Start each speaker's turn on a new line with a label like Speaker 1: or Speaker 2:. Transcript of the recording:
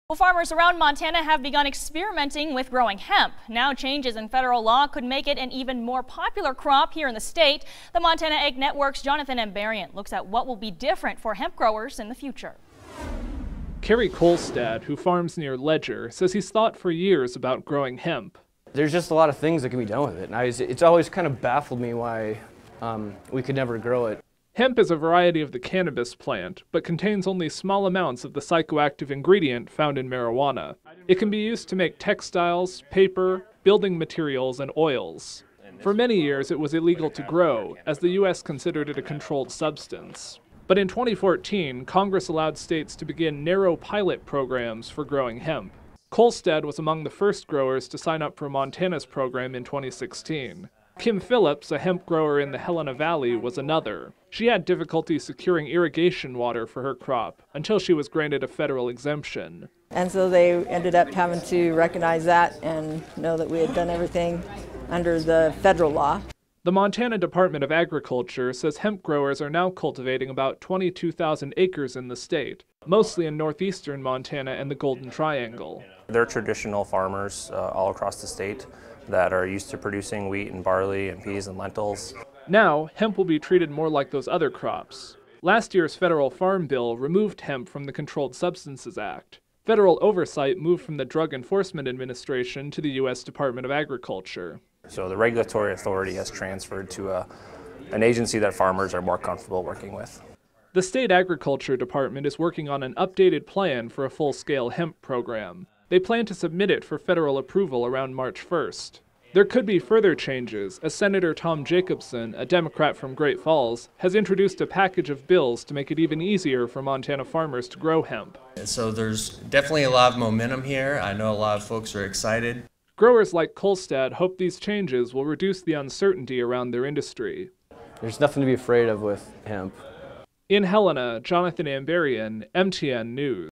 Speaker 1: Well, farmers around Montana have begun experimenting with growing hemp. Now changes in federal law could make it an even more popular crop here in the state. The Montana Ag Network's Jonathan Ambarian looks at what will be different for hemp growers in the future.
Speaker 2: Kerry Kolstad, who farms near Ledger, says he's thought for years about growing hemp.
Speaker 3: There's just a lot of things that can be done with it, and it's always kind of baffled me why we could never grow it.
Speaker 2: Hemp is a variety of the cannabis plant, but contains only small amounts of the psychoactive ingredient found in marijuana. It can be used to make textiles, paper, building materials, and oils. For many years, it was illegal to grow, as the U.S. considered it a controlled substance. But in 2014, Congress allowed states to begin narrow pilot programs for growing hemp. Kolstad was among the first growers to sign up for Montana's program in 2016. Kim Phillips, a hemp grower in the Helena Valley, was another. She had difficulty securing irrigation water for her crop until she was granted a federal exemption.
Speaker 4: And so they ended up having to recognize that and know that we had done everything under the federal law.
Speaker 2: The Montana Department of Agriculture says hemp growers are now cultivating about 22,000 acres in the state, mostly in northeastern Montana and the Golden Triangle.
Speaker 5: They're traditional farmers all across the state that are used to producing wheat and barley and peas and lentils.
Speaker 2: Now, hemp will be treated more like those other crops. Last year's federal farm bill removed hemp from the Controlled Substances Act. Federal oversight moved from the Drug Enforcement Administration to the U.S. Department of Agriculture.
Speaker 5: So the regulatory authority has transferred to an agency that farmers are more comfortable working with.
Speaker 2: The State Agriculture Department is working on an updated plan for a full-scale hemp program. They plan to submit it for federal approval around March 1st. There could be further changes, as Senator Tom Jacobson, a Democrat from Great Falls, has introduced a package of bills to make it even easier for Montana farmers to grow hemp.
Speaker 6: So there's definitely a lot of momentum here. I know a lot of folks are excited.
Speaker 2: Growers like Kolstad hope these changes will reduce the uncertainty around their industry.
Speaker 3: There's nothing to be afraid of with hemp.
Speaker 2: In Helena, Jonathan Ambarian, MTN News.